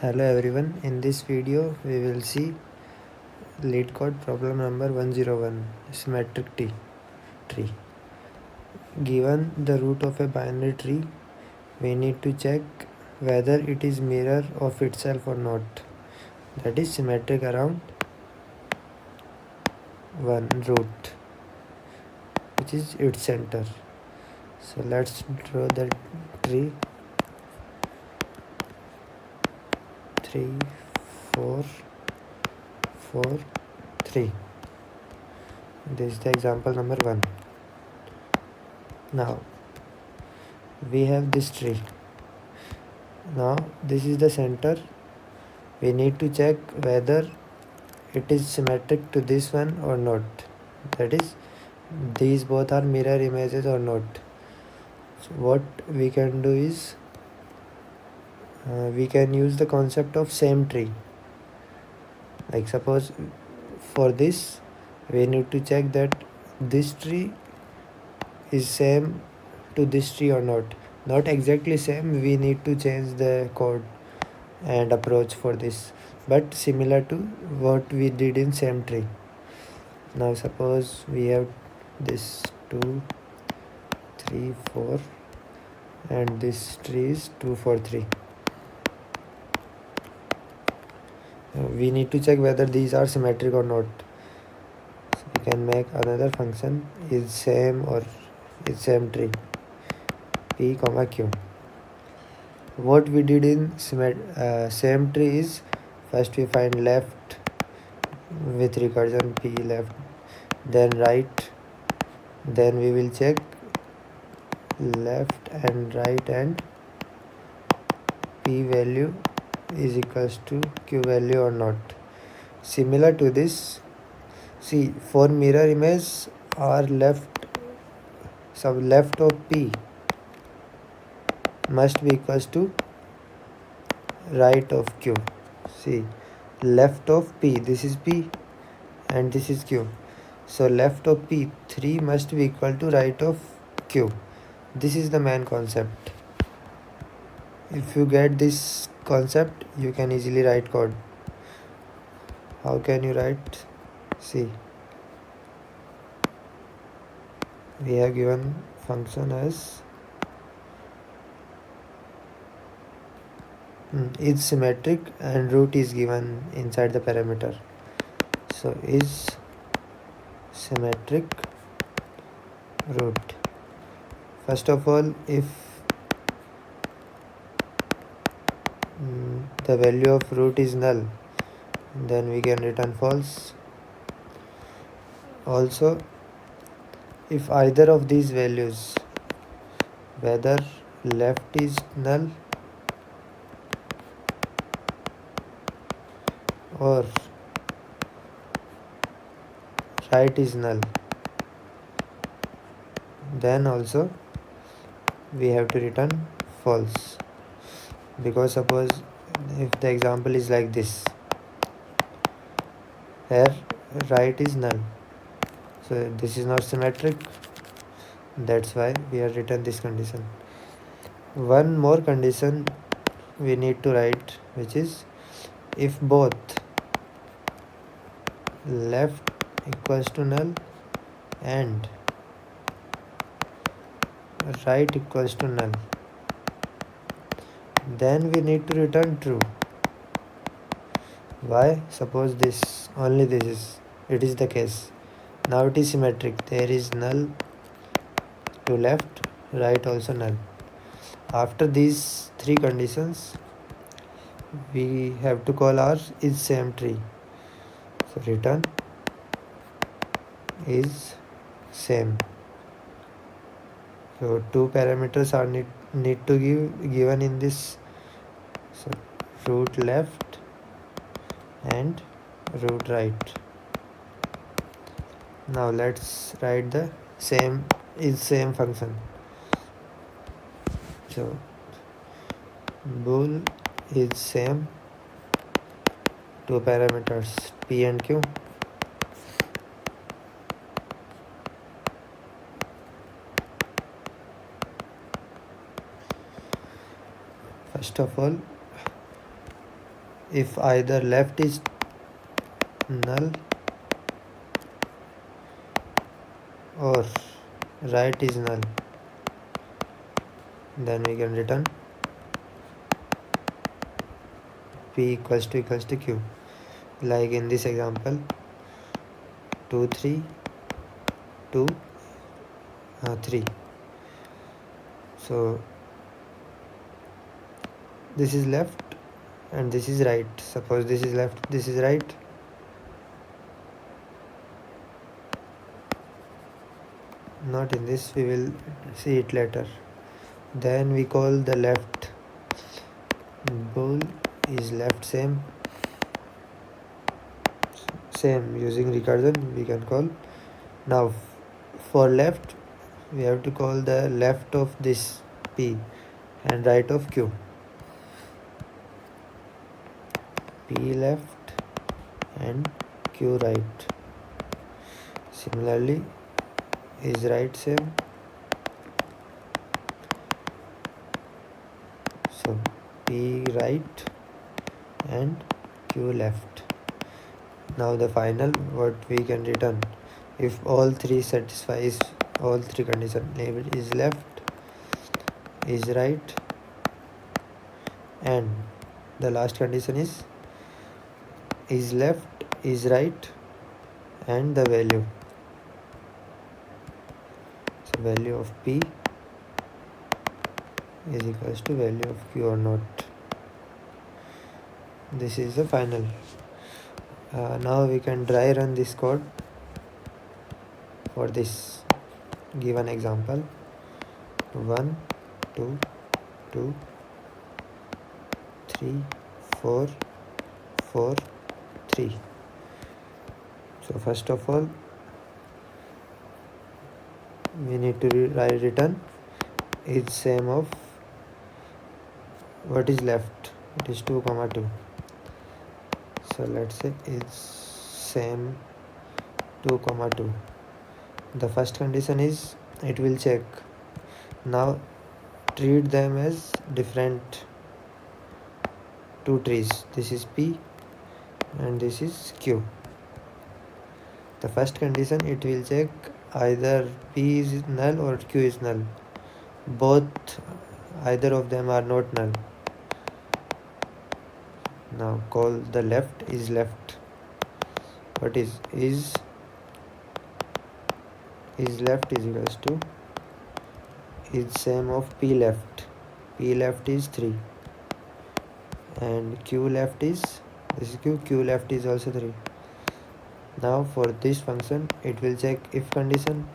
Hello everyone, in this video we will see LeetCode problem number 101, symmetric tree. Given the root of a binary tree, we need to check whether it is mirror of itself or not. That is symmetric around one root, which is its center. So let's draw the tree. 3, 4, 4, 3. This is the example number 1. Now we have this tree. Now this is the center. We need to check whether it is symmetric to this one or not. That is, these both are mirror images or not. So what we can do is we can use the concept of same tree. Like suppose for this we need to check that this tree is same to this tree or not. Not exactly same, we need to change the code and approach for this, but similar to what we did in same tree. Now suppose we have this 2, 3, 4 and this tree is 2, 4, 3. We need to check whether these are symmetric or not. So we can make another function is same or is same tree p comma q. What we did in same tree is first we find left with recursion p left, then right, then we will check left and right and p value is equals to q value or not. Similar to this, see, for mirror image our left of p must be equals to right of q. See, left of p, this is p and this is q, so left of p 3 must be equal to right of q. This is the main concept. If you get this concept, you can easily write code. How can you write? See, we have given function as is symmetric and root is given inside the parameter. So is symmetric root. First of all, if the value of root is null, then we can return false. Also, if either of these values, whether left is null or right is null, then also we have to return false. Because suppose if the example is like this, here right is null, so this is not symmetric, that's why we have written this condition. One more condition we need to write, which is if both left equals to null and right equals to null, then we need to return true. Why? Suppose this, only this is, it is the case. Now it is symmetric, there is null to left, right also null. After these three conditions, we have to call our is same tree. So return is same. So two parameters are need to given in this. So root left and root right. Now let's write the same is same function. So bool is same, two parameters p and q. First of all, if either left is null or right is null, then we can return p equals to q. Like in this example, 2 3 2 3. So this is left and this is right. Suppose this is left, this is right. Not in this, we will see it later. Then we call the left bool is left same using recursion we can call. Now for left we have to call the left of this p and right of q. P left and q right. Similarly is right same. So p right and q left. Now the final what we can return if all three satisfies all three conditions, is left, is right, and the last condition is left, is right, and the value. So value of p is equals to value of q or not. This is the final. Now we can dry run this code for this given example. 1 2 2 3 4 4 3. So first of all we need to return is same of what is left, it is 2 comma 2. So let's say it's same 2 comma 2. The first condition is it will check. Now treat them as different two trees. This is p and this is q. The first condition, it will check either p is null or q is null. Both, either of them are not null. Now call the left is left. What is left is equals to is same of p left. P left is 3 and q left is, this is q left is also 3. Now for this function it will check if condition,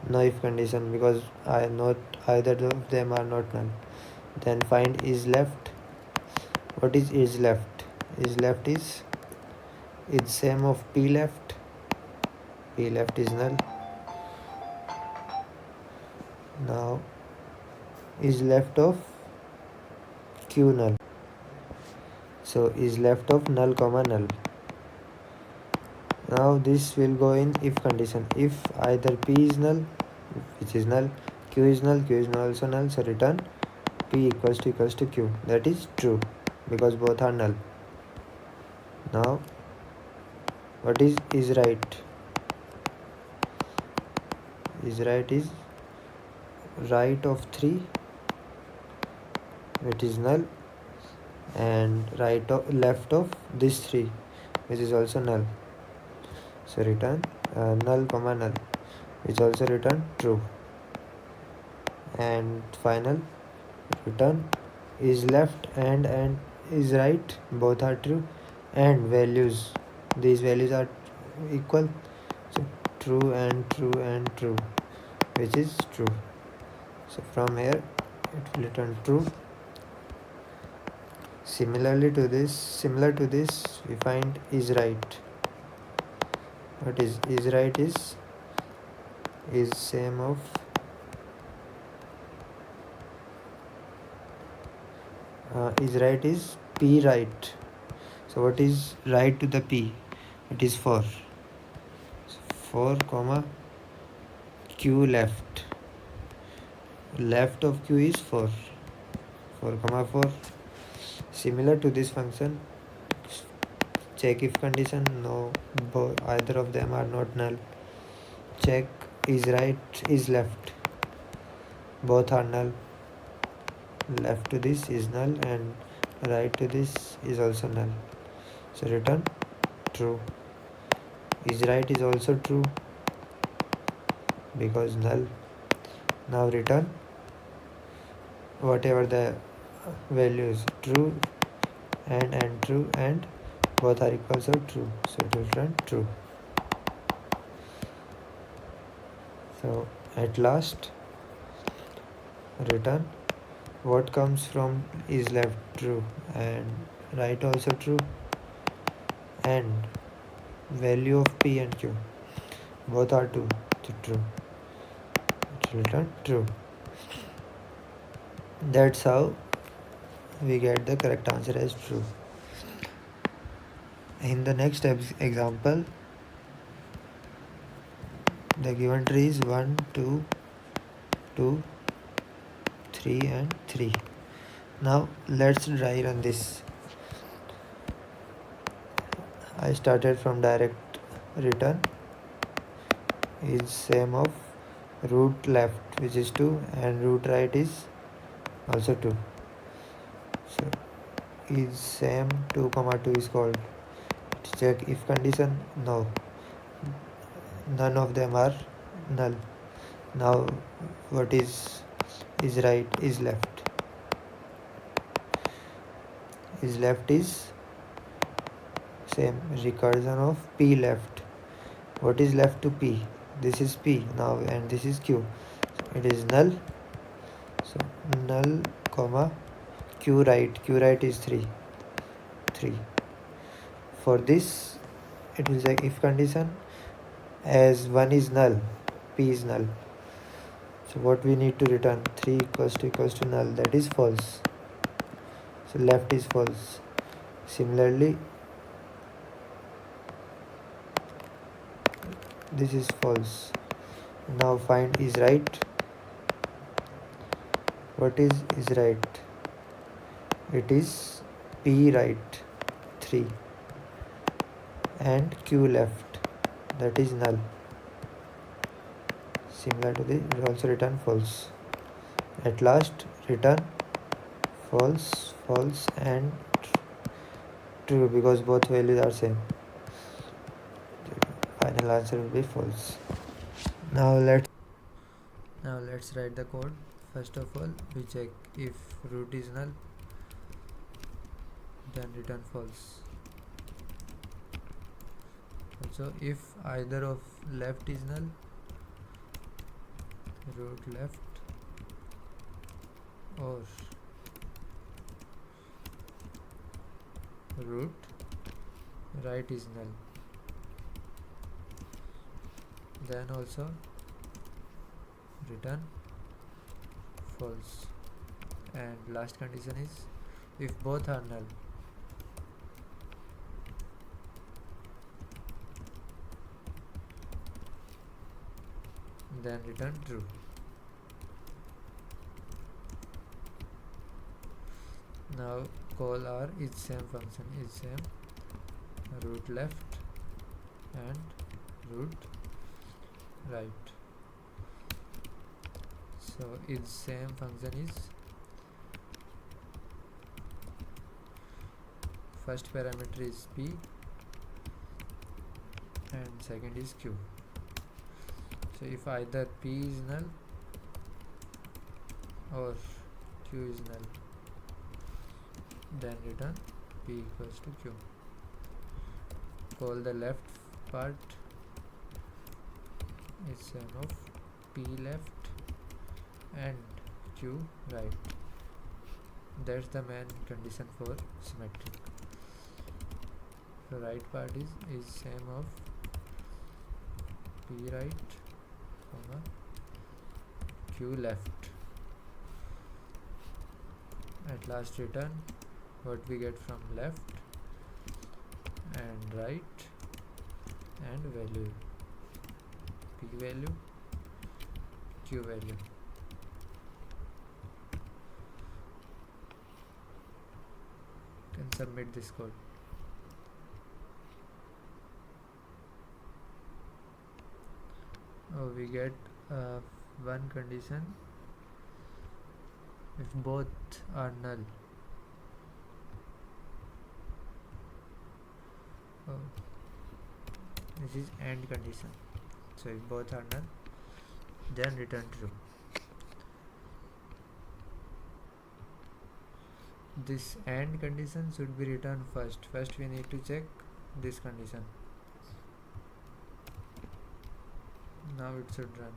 no if condition, because either of them are not null. Then find is left. What is left? Is left is same of p left. P left is null. Now is left of q null. So is left of null comma null. Now this will go in if condition. If either p is null, which is null, q is null also null, so return p equals to q. That is true because both are null. Now what is right? Is right is right of 3, which is null, and left of this 3, which is also null. So return null comma null, which also return true. And final return is left and is right, both are true, and values, these values are equal, so true and true and true, which is true. So from here it will return true. Similar to this we find is right. What is right is same of is right is p right. So what is right to the p? It is 4. So 4 comma q left. Left of q is 4. 4 comma 4. Similar to this function check if condition, no, either of them are not null. Check is right is left, both are null. Left to this is null and right to this is also null, so return true. Is right is also true because null. Now return whatever the values, true and true, and both are equals or true, so it will return true. So at last return what comes from is left true and right also true, and value of p and q both are true, so true, it will return true. That's how we get the correct answer as true. In the next example, the given tree is 1, 2, 2, 3 and 3. Now let's try run this. I started from direct return is same of root left, which is 2, and root right is also 2. So is same 2 comma 2 is called. Check if condition, no, none of them are null. Now what is right is left. Is left is same recursion of p left. What is left to p? This is p now and this is q, so it is null. So null comma q right is 3. For this it will check if condition, as 1 is null, p is null, so what we need to return 3 equals to null, that is false, so left is false. Similarly this is false. Now find is right. What is right? It is p right 3 and q left, that is null. Similar to this, we also return false. At last return false, false and true because both values are same. Final answer will be false. Now let's write the code. First of all, we check if root is null, then return false. Also, if either of left is null, root left, or root right is null, then also return false. And last condition is if both are null, then return true. Now call our is same function, is same root left and root right. So is same function is first parameter is p and second is q. So if either p is null or q is null, then return p equals to q. Call the left part is same of p left and q right. That's the main condition for symmetric. The right part is same of p right comma q left. At last return what we get from left and right and value, p value, q value. Can submit this code. we get one condition if both are null. Oh, this is AND condition. So if both are null, then return true. This AND condition should be returned first. First we need to check this condition. Now it should run.